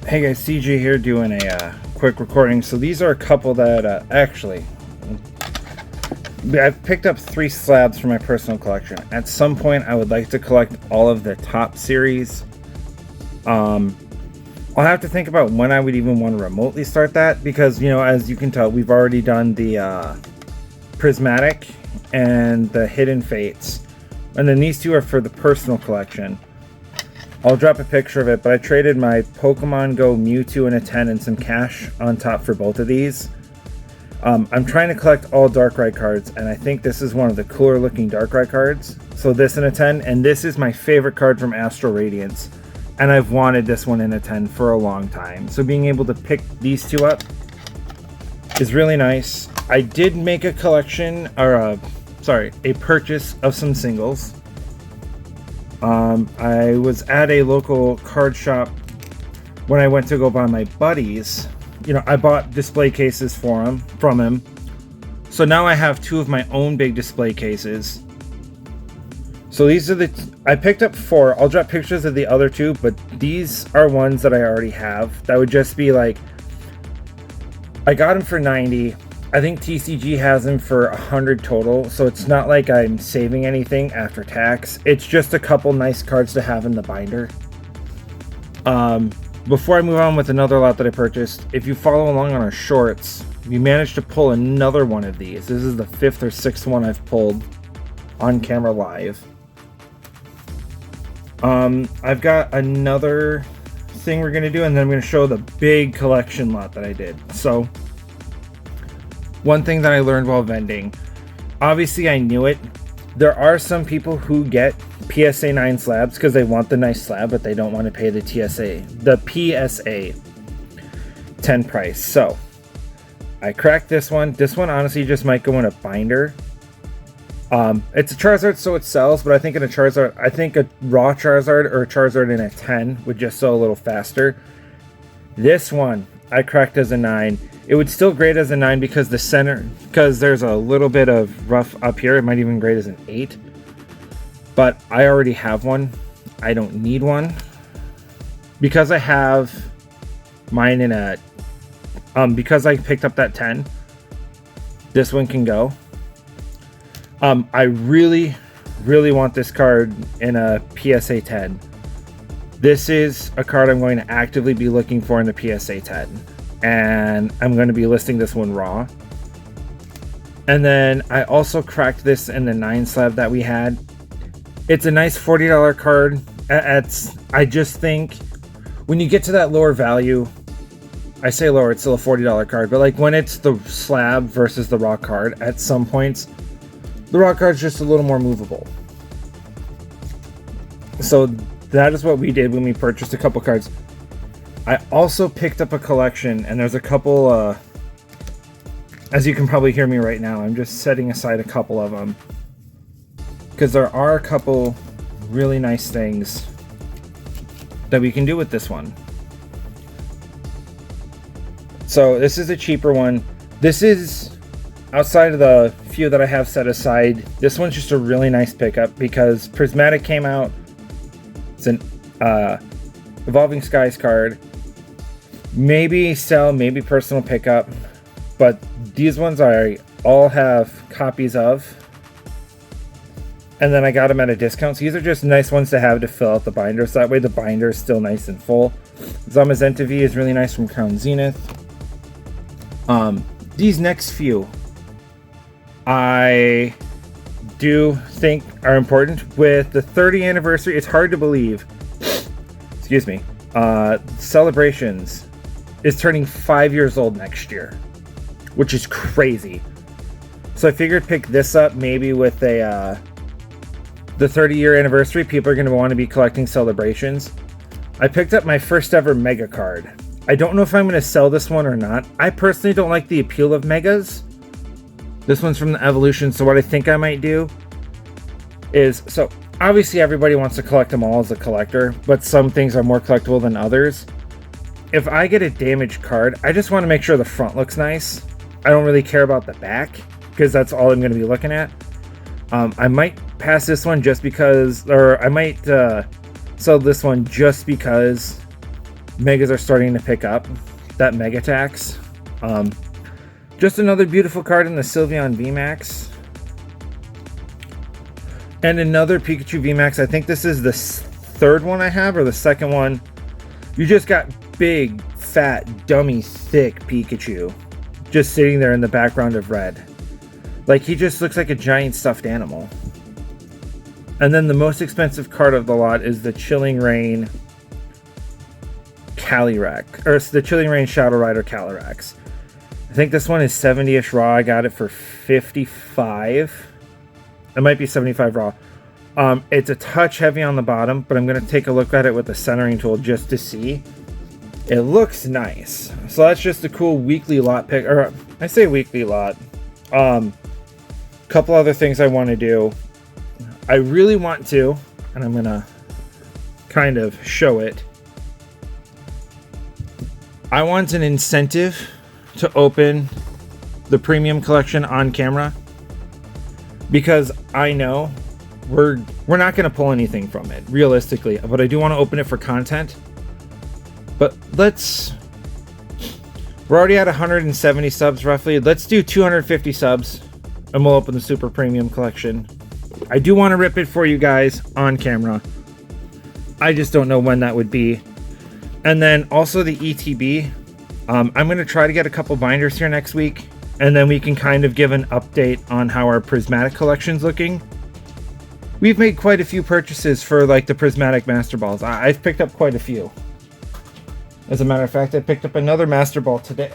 Hey guys, CJ here doing a quick recording. So these are a couple that actually I've picked up 3 slabs for my personal collection. At some point I would like to collect all of the top series. I'll have to think about when I would even want to remotely start that, because as you can tell, we've already done the prismatic and the hidden fates, and then these 2 are for the personal collection. I'll drop a picture of it, but I traded my Pokemon Go Mewtwo in a 10 and some cash on top for both of these. I'm trying to collect all Darkrai cards, and I think this is one of the cooler looking Darkrai cards. So this in a 10, and this is my favorite card from Astral Radiance, and I've wanted this one in a 10 for a long time. So being able to pick these 2 up is really nice. I did make a collection, or a purchase of some singles. I was at a local card shop when I went to go buy my buddies. I bought display cases from him. So now I have 2 of my own big display cases. So these are I picked up 4. I'll drop pictures of the other 2, but these are ones that I already have. That would just be like, I got them for 90. I think TCG has them for 100 total, so it's not like I'm saving anything after tax. It's just a couple nice cards to have in the binder. Before I move on with another lot that I purchased, if you follow along on our shorts, we managed to pull another one of these. This is the 5th or 6th one I've pulled on camera live. I've got another thing we're going to do, and then I'm going to show the big collection lot that I did. So one thing that I learned while vending, obviously I knew it, there are some people who get PSA 9 slabs because they want the nice slab, but they don't want to pay the PSA 10 price. So I cracked this one. This one honestly just might go in a binder. It's a Charizard, so it sells, but I think a raw Charizard or a Charizard in a 10 would just sell a little faster. This one I cracked as a 9. It would still grade as a 9 because because there's a little bit of rough up here. It might even grade as an 8. But I already have one. I don't need one. Because I have mine in a... because I picked up that 10, this one can go. I really, really want this card in a PSA 10. This is a card I'm going to actively be looking for in the PSA 10. And I'm going to be listing this one raw. And then I also cracked this in the 9 slab that we had. It's a nice $40 card. I just think when you get to that lower value, I say lower, it's still a $40 card, but like when it's the slab versus the raw card, at some points the raw card's just a little more movable. So that is what we did when we purchased a couple cards. I also picked up a collection, and there's a couple, as you can probably hear me right now, I'm just setting aside a couple of them, because there are a couple really nice things that we can do with this one. So this is a cheaper one. This is, outside of the few that I have set aside, this one's just a really nice pickup because Prismatic came out. It's an Evolving Skies card. Maybe sell, maybe personal pickup, but these ones I all have copies of, and then I got them at a discount. So these are just nice ones to have to fill out the binder, so that way the binder is still nice and full. Zamazenta V is really nice from Crown Zenith. These next few I do think are important. With the 30th anniversary, it's hard to believe, excuse me, Celebrations is turning 5 years old next year, which is crazy. So I figured pick this up maybe with the 30-year anniversary. People are going to want to be collecting Celebrations. I picked up my first ever Mega card. I don't know if I'm going to sell this one or not. I personally don't like the appeal of Megas. This one's from the Evolution, so what I think I might do is, so obviously everybody wants to collect them all as a collector, but some things are more collectible than others. If I get a damaged card, I just want to make sure the front looks nice. I don't really care about the back, because that's all I'm going to be looking at. I might pass this one just because, or I might sell this one just because Megas are starting to pick up. That Mega Tax. Just another beautiful card in the Sylveon VMAX. And another Pikachu VMAX. I think this is the third one I have, or the second one. You just got big, fat, dummy, thick Pikachu just sitting there in the background of red. Like, he just looks like a giant stuffed animal. And then the most expensive card of the lot is the Chilling Reign Calyrex, or it's the Chilling Reign Shadow Rider Calyrex. I think this one is 70-ish raw. I got it for 55. It might be 75 raw. It's a touch heavy on the bottom, but I'm going to take a look at it with the centering tool just to see. It looks nice. So that's just a cool weekly lot pick, or I say weekly lot. Couple other things I want to do. I really want to, and I'm going to kind of show it. I want an incentive to open the premium collection on camera, because I know we're not going to pull anything from it realistically, but I do want to open it for content. But we're already at 170 subs roughly. Let's do 250 subs and we'll open the super premium collection. I do want to rip it for you guys on camera. I just don't know when that would be. And then also the ETB. I'm going to try to get a couple binders here next week, and then we can kind of give an update on how our prismatic collection's looking. We've made quite a few purchases for like the prismatic Master Balls. I've picked up quite a few. As a matter of fact, I picked up another Master Ball today.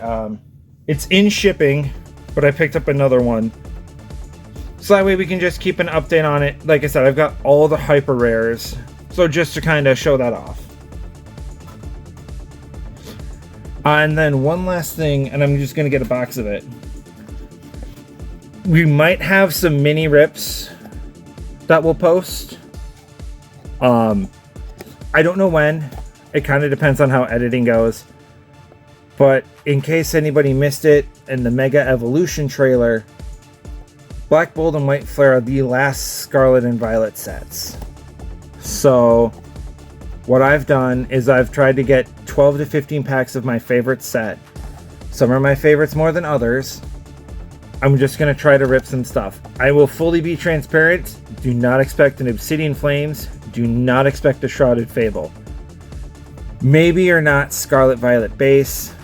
It's in shipping, but I picked up another one. So that way we can just keep an update on it. Like I said, I've got all the hyper rares. So just to kind of show that off. And then one last thing, and I'm just going to get a box of it. We might have some mini rips that we'll post. I don't know when. It kind of depends on how editing goes. But in case anybody missed it, in the Mega Evolution trailer, Black Bolt and White Flare are the last Scarlet and Violet sets. So what I've done is I've tried to get 12 to 15 packs of my favorite set. Some are my favorites more than others. I'm just going to try to rip some stuff. I will fully be transparent. Do not expect an Obsidian Flames. Do not expect a Shrouded Fable. Maybe or not Scarlet Violet base.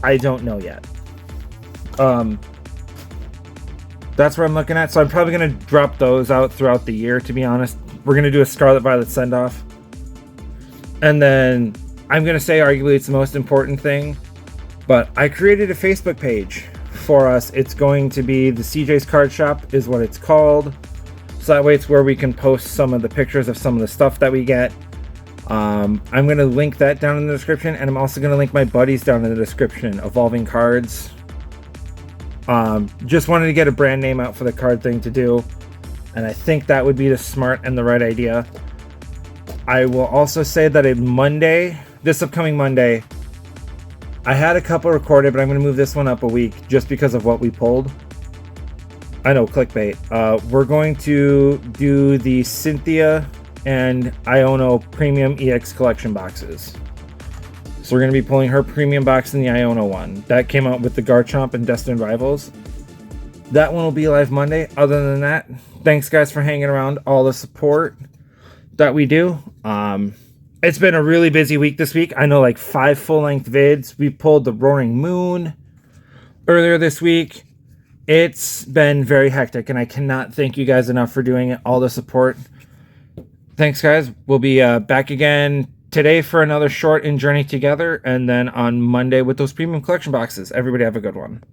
I don't know yet. That's what I'm looking at. So I'm probably going to drop those out throughout the year, to be honest. We're going to do a Scarlet Violet send-off. And then I'm going to say arguably it's the most important thing, but I created a Facebook page for us. It's going to be the CJ's Card Shop is what it's called. So that way it's where we can post some of the pictures of some of the stuff that we get. I'm going to link that down in the description, and I'm also going to link my buddies down in the description, Evolving Cards. Just wanted to get a brand name out for the card thing to do, and I think that would be the smart and the right idea. I will also say that this upcoming Monday, I had a couple recorded, but I'm going to move this one up a week just because of what we pulled. I know, clickbait. We're going to do the Cynthia and Iono Premium EX Collection boxes. So we're going to be pulling her premium box in the Iono one. That came out with the Garchomp and Destined Rivals. That one will be live Monday. Other than that, thanks guys for hanging around, all the support that we do. It's been a really busy week this week. I know, like 5 full-length vids. We pulled the Roaring Moon earlier this week. It's been very hectic, and I cannot thank you guys enough for doing it, all the support. Thanks, guys. We'll be back again today for another short in Journey Together, and then on Monday with those premium collection boxes. Everybody have a good one.